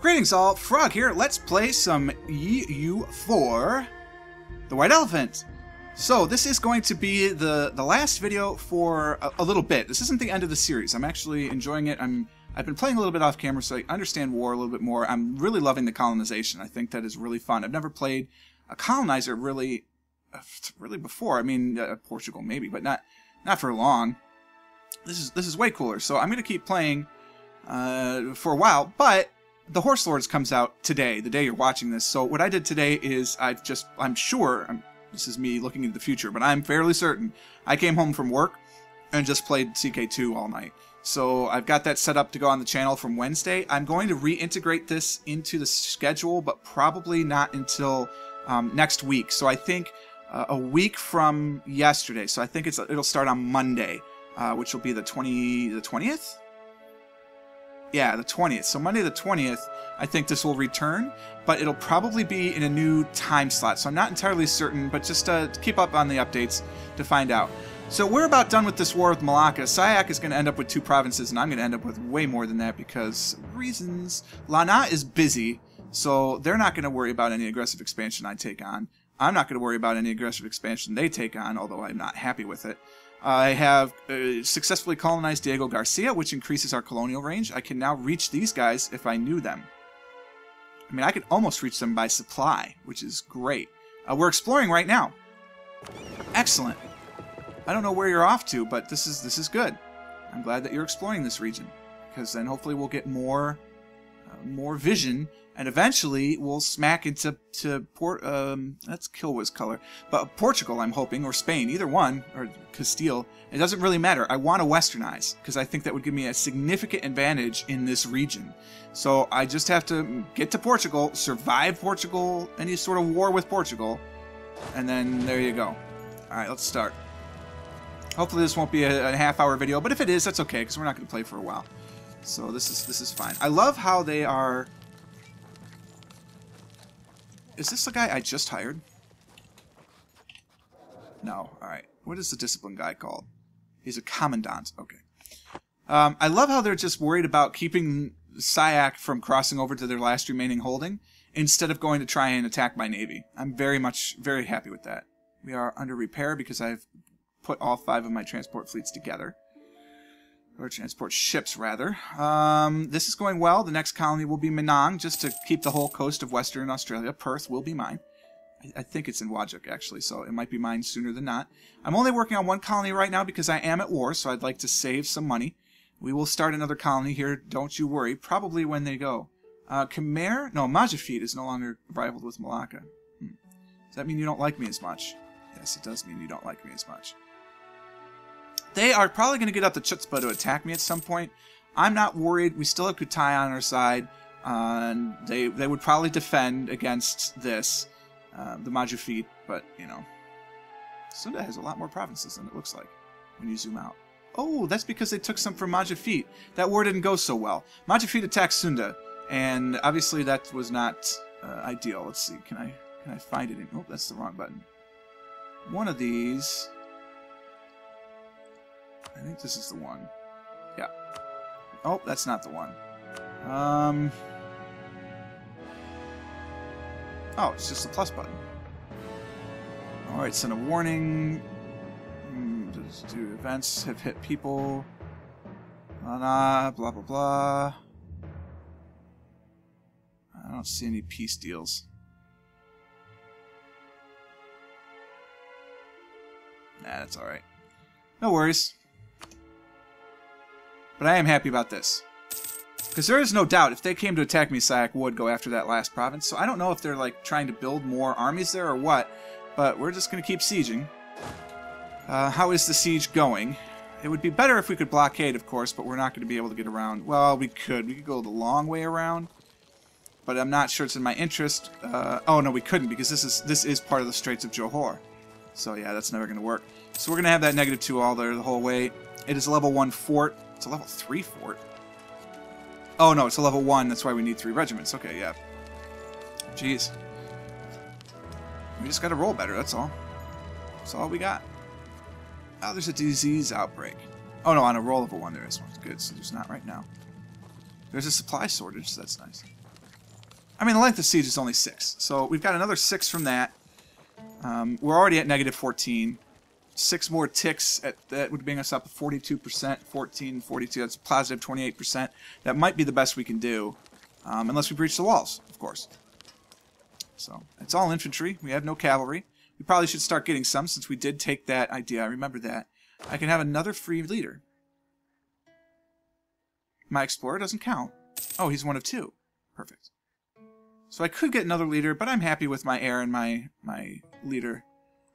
Greetings all, Frog here. Let's play some EU4, the White Elephant. So this is going to be the last video for a little bit. This isn't the end of the series. I'm actually enjoying it. I've been playing a little bit off camera, so I understand war a little bit more. I'm really loving the colonization. I think that is really fun. I've never played a colonizer really before. I mean, Portugal maybe, but not for long. This is way cooler. So I'm going to keep playing for a while, but the Horse Lords comes out today, the day you're watching this. So what I did today is I'm sure, this is me looking into the future, but I'm fairly certain I came home from work and just played CK2 all night. So I've got that set up to go on the channel from Wednesday. I'm going to reintegrate this into the schedule, but probably not until next week. So I think a week from yesterday. So I think it'll start on Monday, which will be the 20th? Yeah, the 20th. So Monday the 20th, I think this will return, but it'll probably be in a new time slot. So I'm not entirely certain, but just keep up on the updates to find out. So we're about done with this war with Malacca. Sayak is going to end up with 2 provinces, and I'm going to end up with way more than that because reasons. Lana is busy, so they're not going to worry about any aggressive expansion I take on. I'm not going to worry about any aggressive expansion they take on, although I'm not happy with it. I have successfully colonized Diego Garcia, which increases our colonial range. I can now reach these guys if I knew them. I mean, I could almost reach them by supply, which is great. We're exploring right now. Excellent. I don't know where you're off to, but this is good. I'm glad that you're exploring this region, because then hopefully we'll get more vision, and eventually we'll smack into that's Kilwa's color, but Portugal, I'm hoping, or Spain, either one, or Castile. It doesn't really matter. I want to westernize because I think that would give me a significant advantage in this region. So I just have to get to Portugal, survive Portugal, any sort of war with Portugal, and then there you go. All right, let's start. Hopefully this won't be a half-hour video, but if it is, that's okay because we're not going to play for a while. So this is fine. I love how they are. Is this the guy I just hired? No. All right. What is the discipline guy called? He's a commandant. Okay. I love how they're just worried about keeping Sayak from crossing over to their last remaining holding instead of going to try and attack my navy. I'm very happy with that. We are under repair because I've put all 5 of my transport fleets together. Or transport ships, rather. This is going well. The next colony will be Menang, just to keep the whole coast of Western Australia. Perth will be mine. I think it's in Wajak, actually, so it might be mine sooner than not. I'm only working on 1 colony right now because I am at war, so I'd like to save some money. We will start another colony here, don't you worry. Probably when they go. Khmer? No, Majafit is no longer rivaled with Malacca. Does that mean you don't like me as much? Yes, it does mean you don't like me as much. They are probably going to get up the chutzpah to attack me at some point. I'm not worried. We still have Ayutthaya on our side. And they would probably defend against this, the Majafit. But, you know, Sunda has a lot more provinces than it looks like when you zoom out. Oh, that's because they took some from Majafit. That war didn't go so well. Majafit attacked Sunda, and obviously that was not ideal. Let's see. Can I find it? Oh, that's the wrong button. One of these. I think this is the one. Yeah. Oh, that's not the one. Oh, it's just the plus button. Alright, send a warning. Do events have hit people. Blah, blah, blah. I don't see any peace deals. Nah, that's alright. No worries. But I am happy about this. Because there is no doubt, if they came to attack me, Sayak would go after that last province. So I don't know if they're like trying to build more armies there or what. But we're just going to keep sieging. How is the siege going? It would be better if we could blockade, of course, but we're not going to be able to get around. Well, we could. We could go the long way around. But I'm not sure it's in my interest. Oh, no, we couldn't because this is part of the Straits of Johor. So yeah, that's never going to work. So we're going to have that -2 all there the whole way. It is a level 1 fort. It's a level 3 fort. Oh, no, it's a level 1. That's why we need 3 regiments. Okay, yeah. Jeez. We just got to roll better, that's all. That's all we got. Oh, there's a disease outbreak. Oh, no, on a roll level 1 there is one. Good, so there's not right now. There's a supply shortage, so that's nice. I mean, the length of siege is only 6. So we've got another 6 from that. We're already at negative 14. 6 more ticks that would bring us up to 42%. 14, 42, that's positive 28%. That might be the best we can do. Unless we breach the walls, of course. So, it's all infantry. We have no cavalry. We probably should start getting some since we did take that idea. I remember that. I can have another free leader. My explorer doesn't count. Oh, he's one of 2. Perfect. So I could get another leader, but I'm happy with my heir and my leader.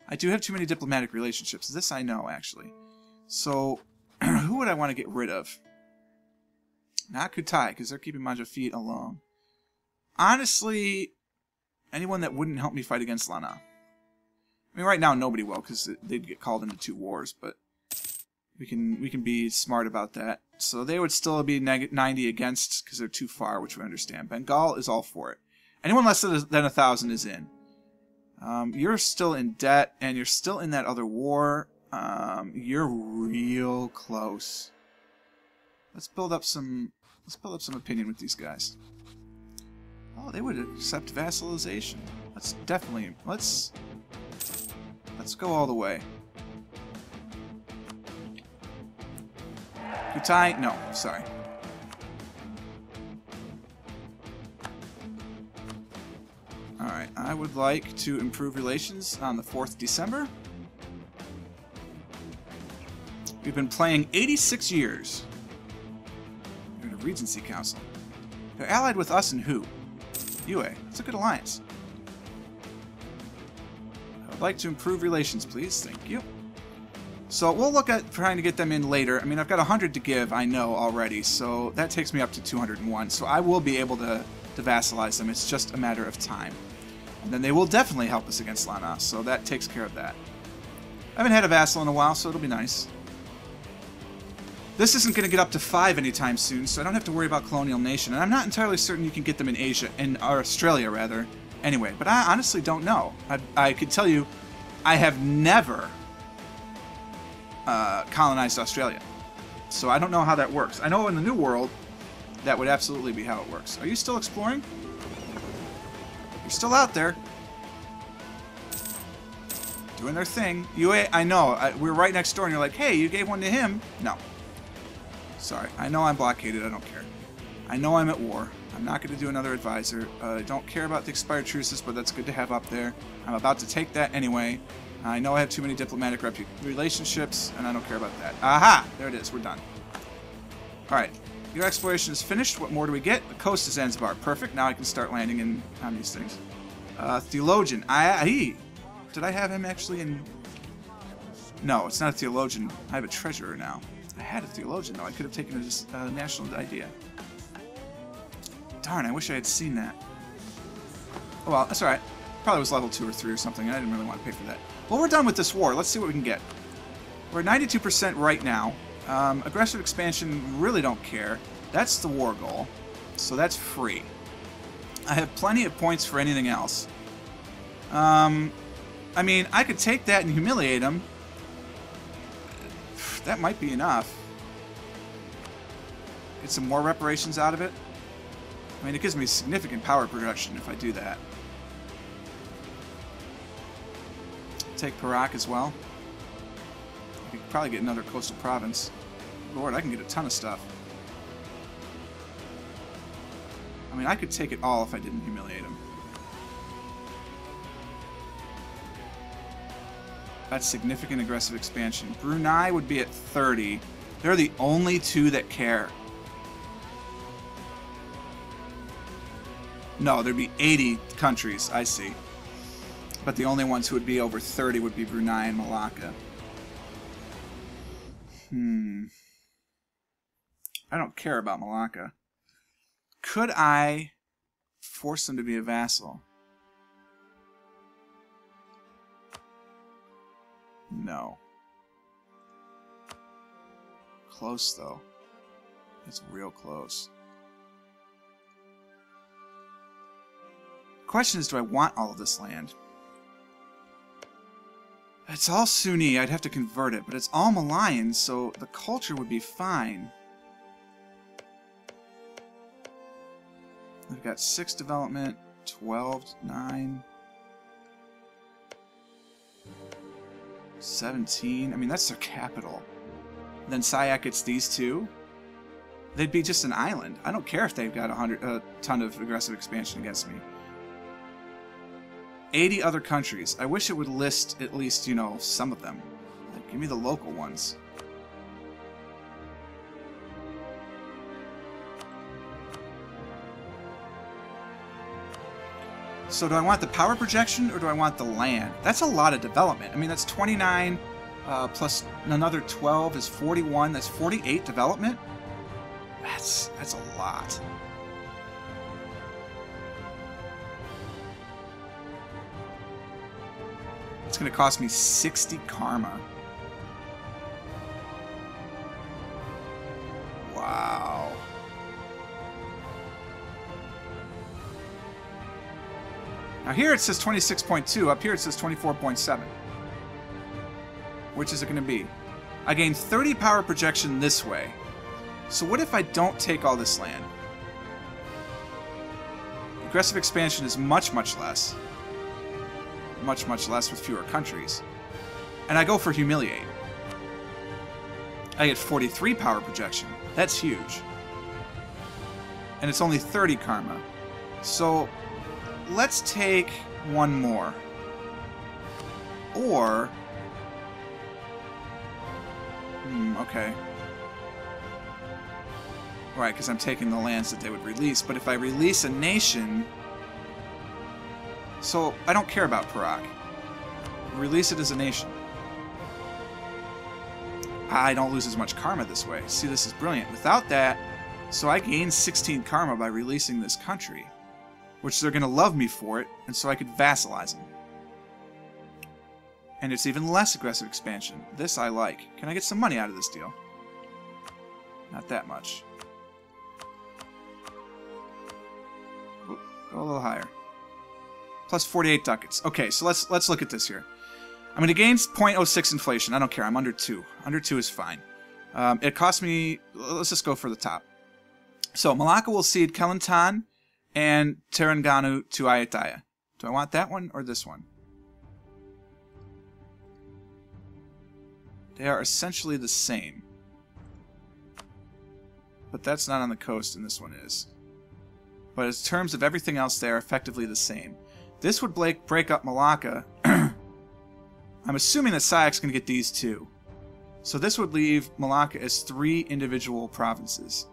I do have too many diplomatic relationships. This I know, actually. So, who would I want to get rid of? Not Ayutthaya, because they're keeping Majafit alone. Honestly, anyone that wouldn't help me fight against Lana. I mean, right now nobody will, because they'd get called into 2 wars, but we can be smart about that. So they would still be 90 against, because they're too far, which we understand. Bengal is all for it. Anyone less than 1,000 is in. You're still in debt, and you're still in that other war. You're real close. Let's build up some opinion with these guys. Oh, they would accept vassalization. Let's go all the way. Ayutthaya? No, sorry. Alright, I would like to improve relations on the 4th December. We've been playing 86 years. We're in a Regency Council. They're allied with us and who? Yue. It's a good alliance. I would like to improve relations, please. Thank you. So we'll look at trying to get them in later. I mean, I've got 100 to give, I know already, so that takes me up to 201. So I will be able to vassalize them. It's just a matter of time. And then they will definitely help us against Lana, so that takes care of that. I haven't had a vassal in a while, so it'll be nice. This isn't going to get up to 5 anytime soon, so I don't have to worry about Colonial Nation. And I'm not entirely certain you can get them in Asia, or Australia, rather. Anyway, but I honestly don't know. I could tell you, I have never colonized Australia. So I don't know how that works. I know in the New World, that would absolutely be how it works. Are you still exploring? You're still out there. Doing their thing. I know. We're right next door, and you're like, hey, you gave one to him. No. Sorry. I know I'm blockaded. I don't care. I know I'm at war. I'm not going to do another advisor. I don't care about the expired truces, but that's good to have up there. I'm about to take that anyway. I know I have too many diplomatic relationships, and I don't care about that. Aha! There it is. We're done. Alright. Your exploration is finished. What more do we get? The coast of Zanzibar. Perfect. Now I can start landing on these things. Theologian. Did I have him actually in... No, it's not a theologian. I have a treasurer now. I had a theologian, though. I could have taken his national idea. Darn, I wish I had seen that. Oh well, that's alright. Probably was level 2 or 3 or something. I didn't really want to pay for that. Well, we're done with this war. Let's see what we can get. We're at 92% right now. Aggressive expansion, really don't care. That's the war goal. So that's free. I have plenty of points for anything else. I mean, I could take that and humiliate him. That might be enough. Get some more reparations out of it. I mean, it gives me significant power production if I do that. Take Perak as well. I could probably get another coastal province. Lord, I can get a ton of stuff. I mean, I could take it all if I didn't humiliate him. That's significant aggressive expansion. Brunei would be at 30. They're the only 2 that care. No, there'd be 80 countries, I see. But the only ones who would be over 30 would be Brunei and Malacca. I don't care about Malacca. Could I force them to be a vassal? No. Close, though. It's real close. The question is, do I want all of this land? It's all Sunni. I'd have to convert it, but it's all Malayan, so the culture would be fine. We've got 6 development, 12, 9, 17. I mean, that's their capital. Then Sayak gets these 2. They'd be just an island. I don't care if they've got a ton of aggressive expansion against me. 80 other countries. I wish it would list at least, you know, some of them. Like, give me the local ones. So do I want the power projection or do I want the land? That's a lot of development. I mean, that's 29 plus another 12 is 41. That's 48 development. That's a lot. It's going to cost me 60 karma. Wow. Now here it says 26.2. Up here it says 24.7. Which is it going to be? I gain 30 power projection this way. So what if I don't take all this land? Aggressive expansion is much, much less. Much, much less with fewer countries. And I go for humiliate. I get 43 power projection. That's huge. And it's only 30 karma. So let's take one more. Or... okay. Right, because I'm taking the lands that they would release. But if I release a nation... So, I don't care about Perak. Release it as a nation. I don't lose as much karma this way. See, this is brilliant. Without that, so I gain 16 karma by releasing this country. Which they're going to love me for it, and so I could vassalize them. And it's even less aggressive expansion. This I like. Can I get some money out of this deal? Not that much. Go a little higher. Plus 48 ducats. Okay, so let's look at this here. I'm going to gain 0.06 inflation. I don't care. I'm under 2. Under 2 is fine. It cost me... Let's just go for the top. So, Malacca will cede Kelantan and Terengganu to Ayutthaya. Do I want that one or this one? They are essentially the same. But that's not on the coast, and this one is. But in terms of everything else, they are effectively the same. This would break up Malacca. I'm assuming that Sayak's going to get these 2. So this would leave Malacca as 3 individual provinces.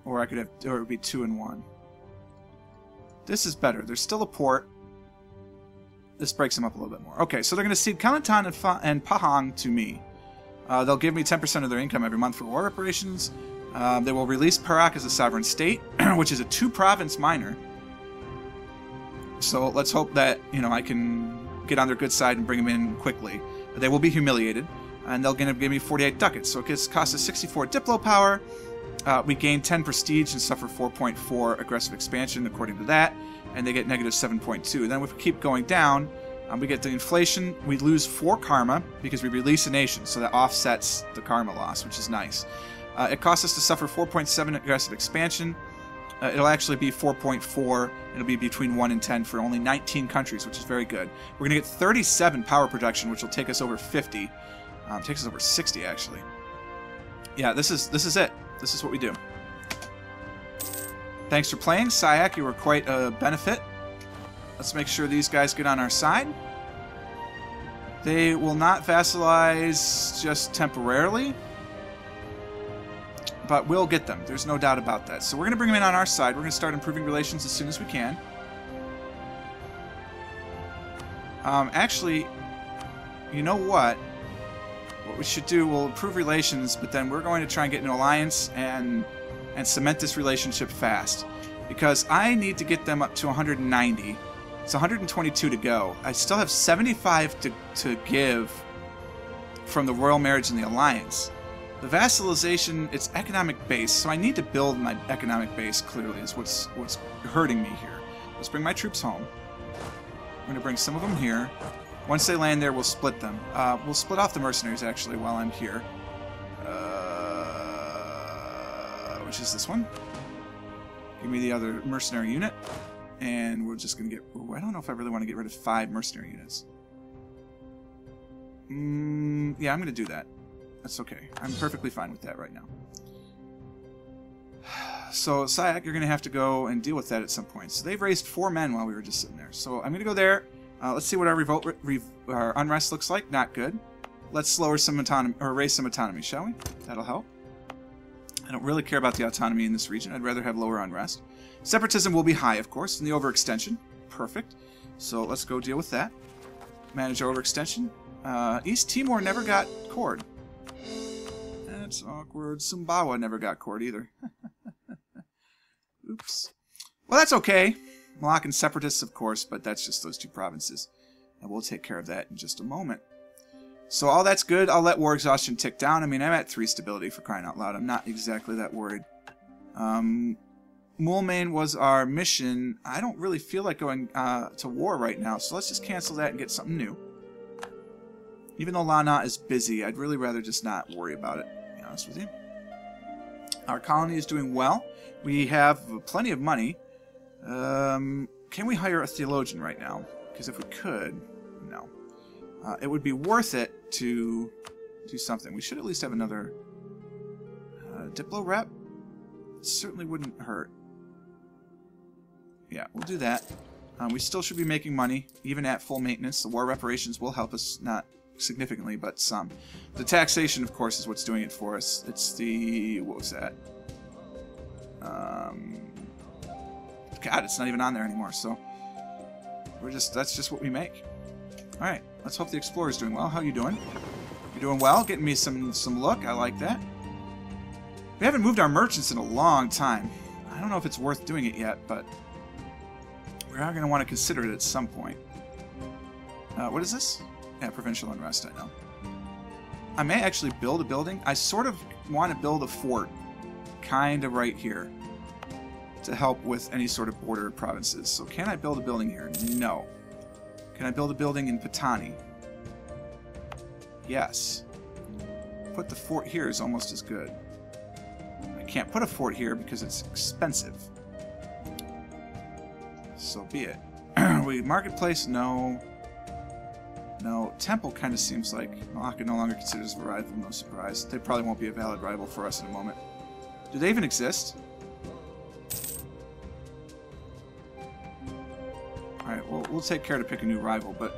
Or I could have, or it would be 2 and 1. This is better. There's still a port. This breaks them up a little bit more. Okay, so they're going to cede Kelantan and Pahang to me. They'll give me 10% of their income every month for war reparations. They will release Perak as a sovereign state, which is a 2-province minor. So let's hope that, you know, I can get on their good side and bring them in quickly. They will be humiliated, and they're going to give me 48 ducats. So it costs us 64 Diplo power. We gain 10 prestige and suffer 4.4 aggressive expansion according to that, and they get negative 7.2. Then if we keep going down, we get the inflation. We lose 4 karma because we release a nation, so that offsets the karma loss, which is nice. It costs us to suffer 4.7 aggressive expansion. It'll actually be 4.4. It'll be between 1 and 10 for only 19 countries, which is very good. We're going to get 37 power production, which will take us over 50. Takes us over 60, actually. Yeah, this is it. This is what we do. Thanks for playing. Sayak, you were quite a benefit. Let's make sure these guys get on our side. They will not vassalize just temporarily, but we'll get them. There's no doubt about that. So we're going to bring them in on our side. We're going to start improving relations as soon as we can. Actually, you know what? What we should do, we'll improve relations, but then we're going to try and get an alliance and cement this relationship fast. Because I need to get them up to 190. It's 122 to go. I still have 75 to give from the royal marriage and the alliance. The vassalization, it's economic base, so I need to build my economic base, clearly, is what's hurting me here. Let's bring my troops home. I'm going to bring some of them here. Once they land there, we'll split them. We'll split off the mercenaries, actually, while I'm here. Which is this one. Give me the other mercenary unit. And we're just going to get... Ooh, I don't know if I really want to get rid of 5 mercenary units. Yeah, I'm going to do that. That's okay. I'm perfectly fine with that right now. So, Sayak, you're going to have to go and deal with that at some point. So they've raised 4 men while we were just sitting there. So I'm going to go there. Let's see what our our unrest looks like. Not good. Let's lower some autonomy, or raise some autonomy, shall we? That'll help. I don't really care about the autonomy in this region. I'd rather have lower unrest. Separatism will be high, of course, and the overextension. Perfect. So let's go deal with that. Manage our overextension. East Timor never got cored. That's awkward. Sumbawa never got cored either. Oops. Well, that's okay. Malaccan separatists, of course, but that's just those 2 provinces. And we'll take care of that in just a moment. So all that's good. I'll let war exhaustion tick down. I mean, I'm at 3 stability for crying out loud. I'm not exactly that worried. Mulmain was our mission. I don't really feel like going to war right now, so let's just cancel that and get something new. Even though Lana is busy, I'd really rather just not worry about it, to be honest with you. Our colony is doing well. We have plenty of money. Can we hire a theologian right now? Because if we could, no. It would be worth it to do something. We should at least have another Diplo rep. It certainly wouldn't hurt. Yeah, we'll do that. We still should be making money, even at full maintenance. The war reparations will help us, not significantly, but some. The taxation, of course, is what's doing it for us. It's the... what was that? God, it's not even on there anymore, so... that's just what we make. Alright, let's hope the Explorer's doing well. How you doing? You're doing well, getting me some look. I like that. We haven't moved our merchants in a long time. I don't know if it's worth doing it yet, but... we are going to want to consider it at some point. What is this? Yeah, provincial unrest, I know. I may actually build a building. I sort of want to build a fort. Kind of right here. To help with any sort of border provinces. So can I build a building here? No. Can I build a building in Patani? Yes. Put the fort here is almost as good. I can't put a fort here because it's expensive. So be it. Marketplace, no. No. Temple kind of seems like Malacca no longer considers a rival, no surprise. They probably won't be a valid rival for us in a moment. Do they even exist? Alright, well, we'll take care to pick a new rival, but...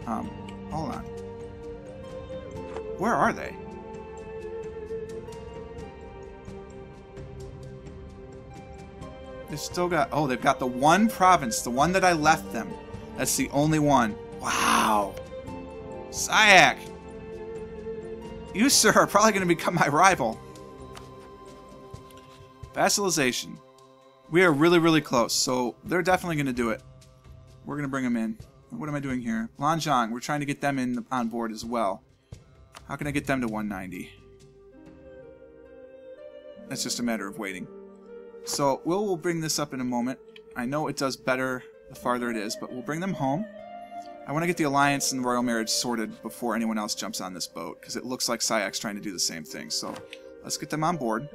hold on. Where are they? They've still got... oh, they've got the one province, the one that I left them. That's the only one. Wow! Sayak! You, sir, are probably going to become my rival. Vassalization. We are really, really close, so they're definitely going to do it. We're going to bring them in. What am I doing here? Lanzhang, we're trying to get them on board as well. How can I get them to 190? That's just a matter of waiting. So, we'll bring this up in a moment. I know it does better the farther it is, but we'll bring them home. I want to get the alliance and the royal marriage sorted before anyone else jumps on this boat, because it looks like Sayak's trying to do the same thing. So, let's get them on board.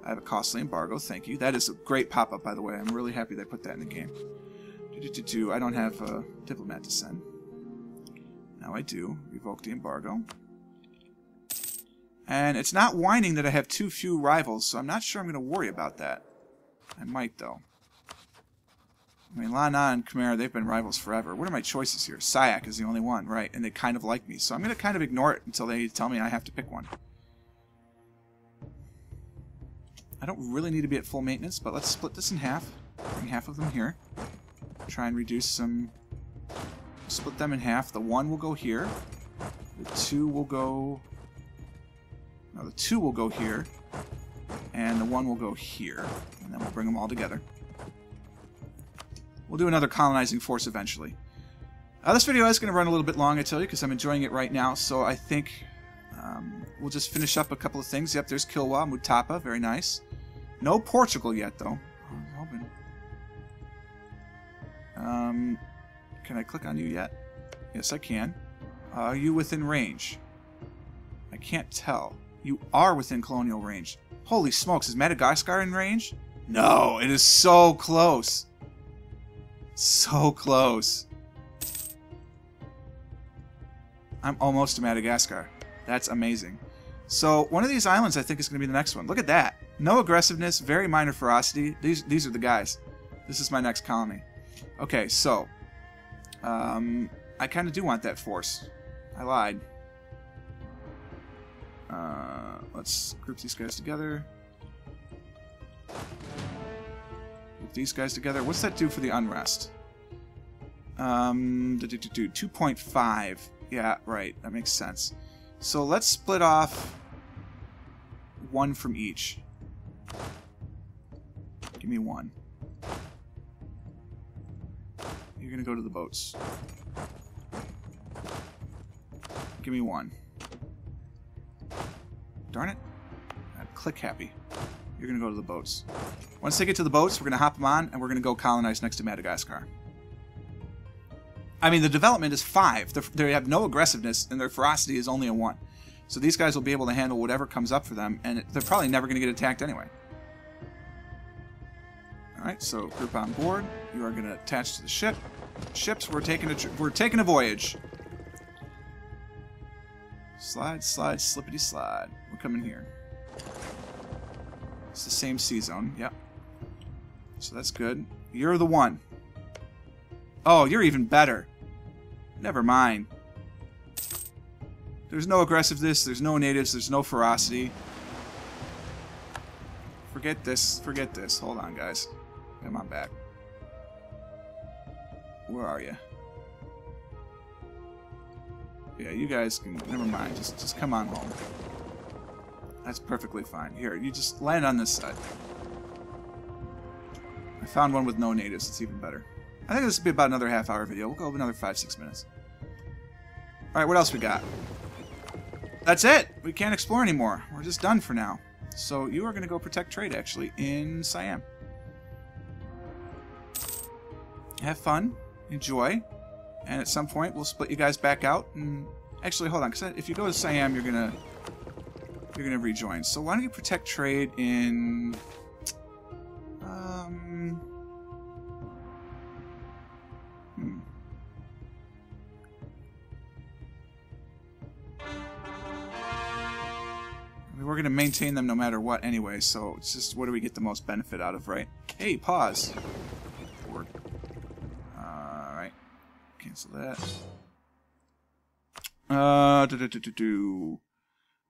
I have a costly embargo, thank you. That is a great pop-up, by the way. I'm really happy they put that in the game. I don't have a diplomat to send. Now I do. Revoke the embargo. And it's not whining that I have too few rivals, so I'm not sure I'm going to worry about that. I might, though. I mean, Lana and Khmer, they've been rivals forever. What are my choices here? Sayak is the only one, right? And they kind of like me, so I'm going to kind of ignore it until they tell me I have to pick one. I don't really need to be at full maintenance, but let's split this in half. Bring half of them here. Try and reduce some... split them in half. The 1 will go here. The 2 will go... no, the 2 will go here. And the 1 will go here. And then we'll bring them all together. We'll do another colonizing force eventually. This video is going to run a little bit long, I tell you, because I'm enjoying it right now. So I think we'll just finish up a couple of things. Yep, there's Kilwa, Mutapa, very nice. No Portugal yet, though. Can I click on you yet? Yes, I can. Are you within range? I can't tell. You are within colonial range. Holy smokes, is Madagascar in range? No, it is so close. So close. I'm almost to Madagascar. That's amazing. So one of these islands I think is going to be the next one. Look at that. No aggressiveness, very minor ferocity. These are the guys. This is my next colony. Okay, so I kind of do want that force. I lied. Let's group these guys together. Group these guys together. What's that do for the unrest? 2.5. Yeah, right. That makes sense. So let's split off one from each. Give me one. You're gonna go to the boats. Give me one. Darn it. I'm click happy. You're gonna go to the boats. Once they get to the boats, we're gonna hop them on and we're gonna go colonize next to Madagascar. I mean, the development is 5. They have no aggressiveness, and their ferocity is only a 1. So these guys will be able to handle whatever comes up for them, and they're probably never going to get attacked anyway. Alright, so group on board. You are going to attach to the ship. Ships, we're taking a voyage. Slide, slide, slippity slide. We're coming here. It's the same sea zone, yep. So that's good. You're the one. Oh, you're even better. Never mind. There's no aggressiveness, there's no natives, there's no ferocity. Forget this, forget this. Hold on, guys. Come on back. Where are you? Yeah, you guys can... Never mind, just come on home. That's perfectly fine. Here, you just land on this side. I found one with no natives, it's even better. I think this will be about another half-hour video. We'll go over another 5-6 minutes. Alright, what else we got? That's it! We can't explore anymore. We're just done for now. So you are going to go protect trade, actually, in Siam. Have fun. Enjoy. And at some point, we'll split you guys back out. And actually, hold on, because if you go to Siam, you're gonna rejoin. So why don't you protect trade in... We're going to maintain them no matter what anyway, so it's just what do we get the most benefit out of, right? Hey, pause. Forward. Alright. Cancel that.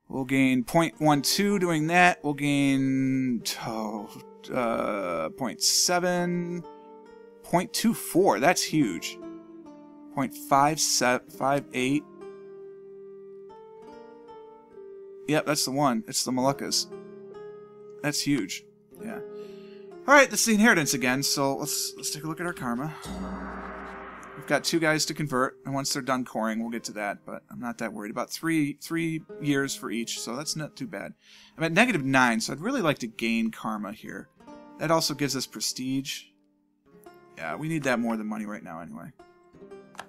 We'll gain 0.12 doing that. We'll gain 0.7. 0.24. That's huge. 0.58. Yep, that's the one. It's the Moluccas. That's huge. Yeah. Alright, that's the inheritance again, so let's take a look at our karma. We've got 2 guys to convert, and once they're done coring, we'll get to that, but I'm not that worried. About 3 years for each, so that's not too bad. I'm at -9, so I'd really like to gain karma here. That also gives us prestige. Yeah, we need that more than money right now anyway.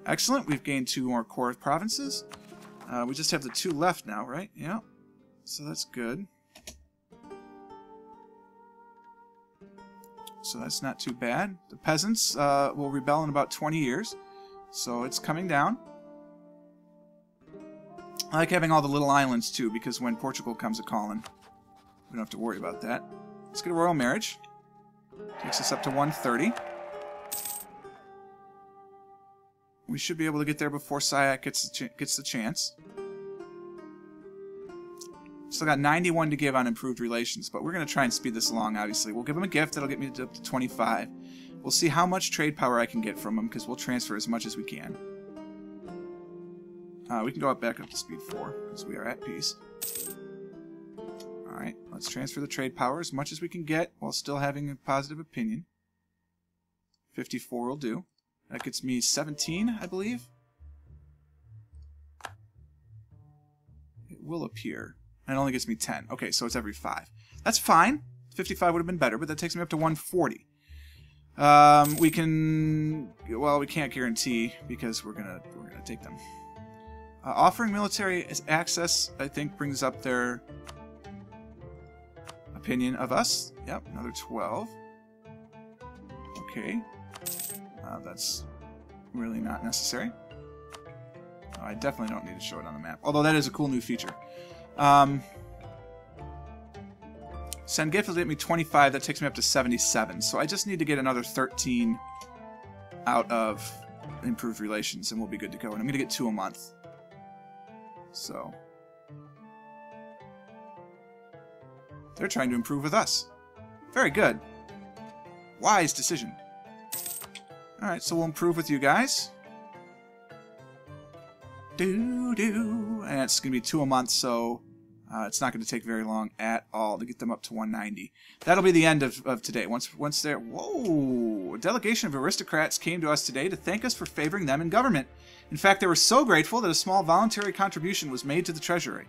Excellent, we've gained 2 more core provinces. We just have the 2 left now, right? Yeah. So that's good. So that's not too bad. The peasants will rebel in about 20 years. So it's coming down. I like having all the little islands too, because when Portugal comes a-calling, we don't have to worry about that. Let's get a royal marriage. Takes us up to 130. We should be able to get there before Syac gets the chance. Still got 91 to give on improved relations, but we're going to try and speed this along, obviously. We'll give him a gift. That'll get me up to 25. We'll see how much trade power I can get from him, because we'll transfer as much as we can. We can go back up to speed 4, because we are at peace. Alright, let's transfer the trade power as much as we can get, while still having a positive opinion. 54 will do. That gets me 17, I believe. It will appear. And it only gets me 10. Okay, so it's every 5. That's fine. 55 would have been better, but that takes me up to 140. We can... Well, we can't guarantee, because we're gonna take them. Offering military access, I think, brings up their opinion of us. Yep, another 12. Okay. That's really not necessary. I definitely don't need to show it on the map. Although that is a cool new feature. Send gift will get me 25. That takes me up to 77. So I just need to get another 13 out of improved relations, and we'll be good to go. And I'm going to get 2 a month. So they're trying to improve with us. Very good. Wise decision. Alright, so we'll improve with you guys. And it's going to be 2 a month, so it's not going to take very long at all to get them up to 190. That'll be the end of today. Once they're... Whoa! A delegation of aristocrats came to us today to thank us for favoring them in government. In fact, they were so grateful that a small voluntary contribution was made to the treasury.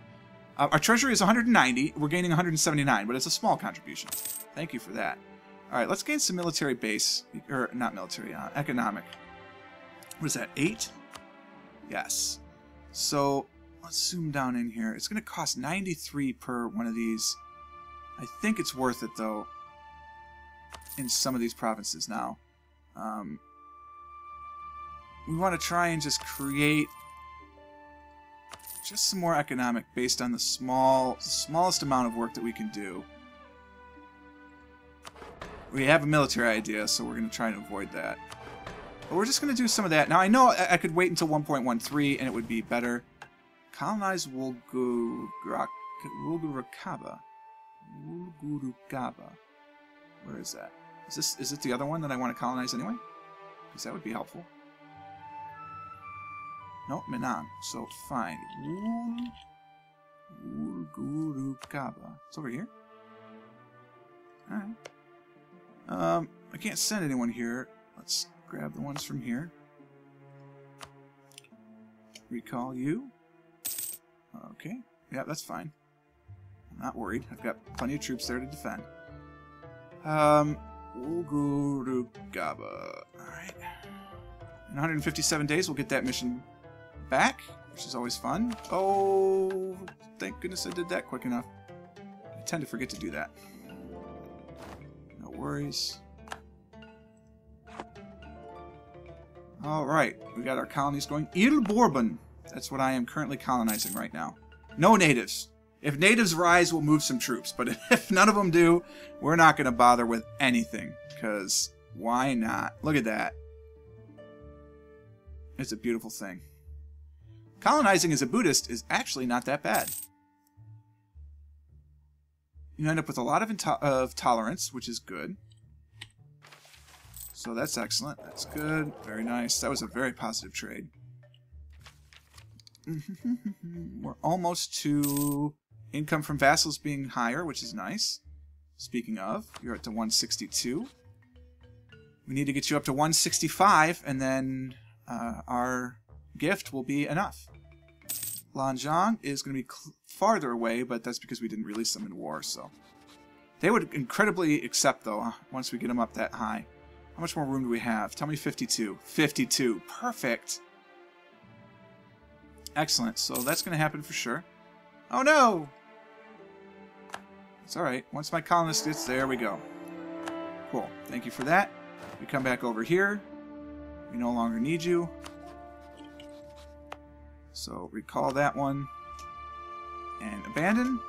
Our treasury is 190. We're gaining 179, but it's a small contribution. Thank you for that. Alright, let's gain some military base. Or, not military, economic. What is that, 8? Yes. So, let's zoom down in here. It's going to cost 93 per one of these. I think it's worth it, though, in some of these provinces now. We want to try and just create just some more economic based on the smallest amount of work that we can do. We have a military idea, so we're going to try and avoid that. But we're just going to do some of that. Now, I know I could wait until 1.13 and it would be better. Colonize Wulgurukaba. Wulgurukaba. Where is that? Is it the other one that I want to colonize anyway? Because that would be helpful. No, Minang. So, fine. Wulgurukaba. It's over here? Alright. I can't send anyone here. Let's grab the ones from here. Recall you. Okay. Yeah, that's fine. I'm not worried. I've got plenty of troops there to defend. Wulgurukaba. Alright. In 157 days, we'll get that mission back, which is always fun. Oh, thank goodness I did that quick enough. I tend to forget to do that. No worries. Alright, we got our colonies going. Il Bourbon. That's what I am currently colonizing right now. No natives. If natives rise, we'll move some troops. But if none of them do, we're not going to bother with anything. Because why not? Look at that. It's a beautiful thing. Colonizing as a Buddhist is actually not that bad. You end up with a lot of tolerance, which is good. So that's excellent. That's good. Very nice. That was a very positive trade. We're almost to income from vassals being higher, which is nice. Speaking of, you're up to 162. We need to get you up to 165, and then our gift will be enough. Lanzhang is going to be farther away, but that's because we didn't release them in war, so... They would incredibly accept, though, once we get them up that high. How much more room do we have? Tell me 52. 52. Perfect! Excellent. So that's going to happen for sure. Oh, no! It's alright. Once my colonist gets there, we go. Cool. Thank you for that. We come back over here. We no longer need you. So recall that one. And abandon.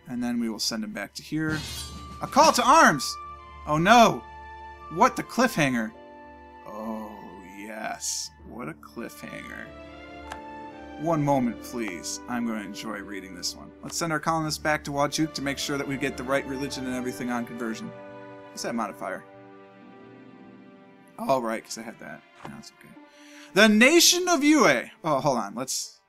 And then we will send him back to here. A call to arms! Oh no! What the cliffhanger! Oh yes, what a cliffhanger. One moment, please. I'm going to enjoy reading this one. Let's send our colonists back to Wajuk to make sure that we get the right religion and everything on conversion. What's that modifier? Oh, right, because I had that. No, it's okay. The nation of Yue! Oh, hold on. Let's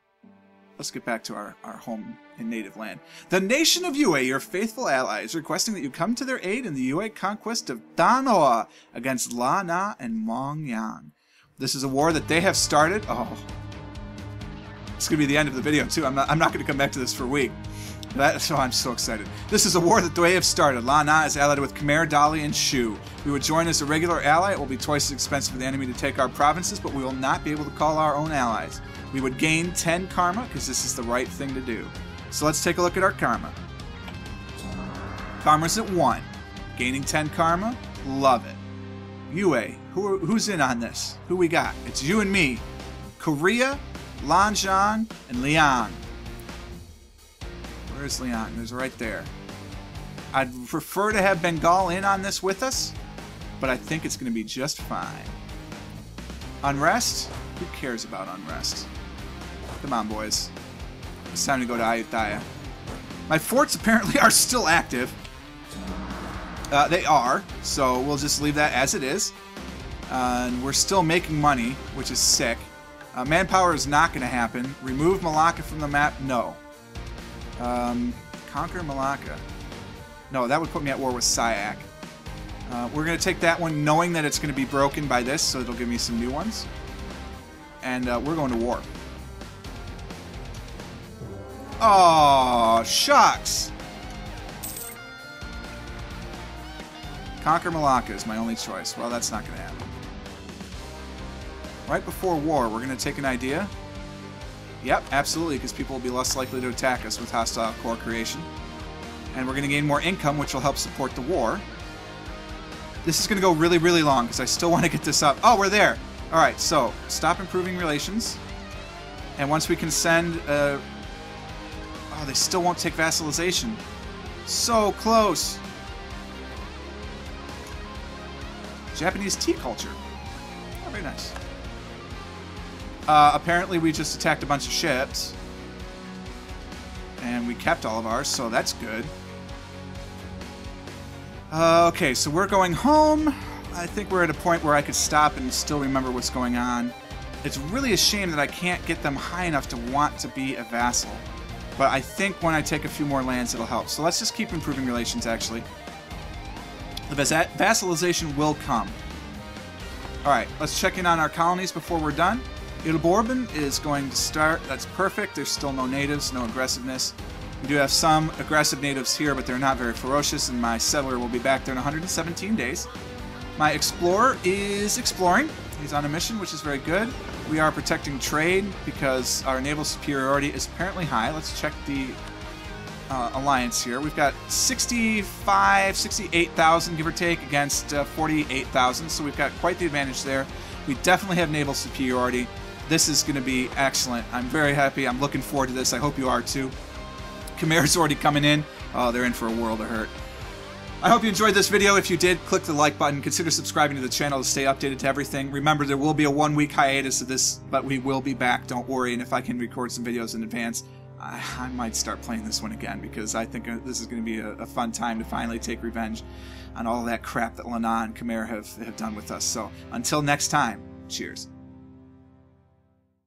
get back to our home in native land. The nation of Yue, your faithful ally, is requesting that you come to their aid in the Yue conquest of Danoa against La Na and Mongyang. This is a war that they have started. Oh, it's going to be the end of the video, too. I'm not going to come back to this for a week. So I'm so excited. This is a war that they have started. La Na is allied with Khmer, Dali, and Shu. We would join as a regular ally. It will be twice as expensive for the enemy to take our provinces, but we will not be able to call our own allies. We would gain 10 karma, because this is the right thing to do. So let's take a look at our karma. Karma's at 1. Gaining 10 karma. Love it. Yue, who's in on this? Who we got? It's you and me. Korea, Lanjan, and Leon. Where's Leon? He's right there. I'd prefer to have Bengal in on this with us, but I think it's going to be just fine. Unrest? Who cares about unrest? Come on, boys. It's time to go to Ayutthaya. My forts apparently are still active. They are, so we'll just leave that as it is. And we're still making money, which is sick. Manpower is not going to happen. Remove Malacca from the map? No. Conquer Malacca. No, that would put me at war with Syak. We're going to take that one knowing that it's going to be broken by this, so it'll give me some new ones. And we're going to war. Oh, shucks! Conquer Malacca is my only choice. Well, that's not going to happen. Right before war, we're going to take an idea. Yep, absolutely, because people will be less likely to attack us with hostile core creation. And we're going to gain more income, which will help support the war. This is going to go really, really long, because I still want to get this up. Oh, we're there! Alright, so, stop improving relations. And once we can send... oh, they still won't take vassalization. So close! Japanese tea culture. Oh, very nice. Apparently we just attacked a bunch of ships. And we kept all of ours, so that's good. Okay, so we're going home. I think we're at a point where I could stop and still remember what's going on. It's really a shame that I can't get them high enough to want to be a vassal. But I think when I take a few more lands, it'll help. So let's just keep improving relations, actually. The vassalization will come. Alright, let's check in on our colonies before we're done. Ilborben is going to start. That's perfect. There's still no natives, no aggressiveness. We do have some aggressive natives here, but they're not very ferocious, and my settler will be back there in 117 days. My explorer is exploring. He's on a mission, which is very good. We are protecting trade because our naval superiority is apparently high. Let's check the alliance here. We've got 68,000, give or take, against 48,000, so we've got quite the advantage there. We definitely have naval superiority. This is going to be excellent. I'm very happy. I'm looking forward to this. I hope you are too. Khmer's already coming in. Oh, they're in for a world of hurt. I hope you enjoyed this video. If you did, click the like button. Consider subscribing to the channel to stay updated to everything. Remember, there will be a 1-week hiatus of this, but we will be back. Don't worry. And if I can record some videos in advance, I might start playing this one again, because I think this is going to be a fun time to finally take revenge on all that crap that Lana and Khmer have done with us. So until next time, cheers.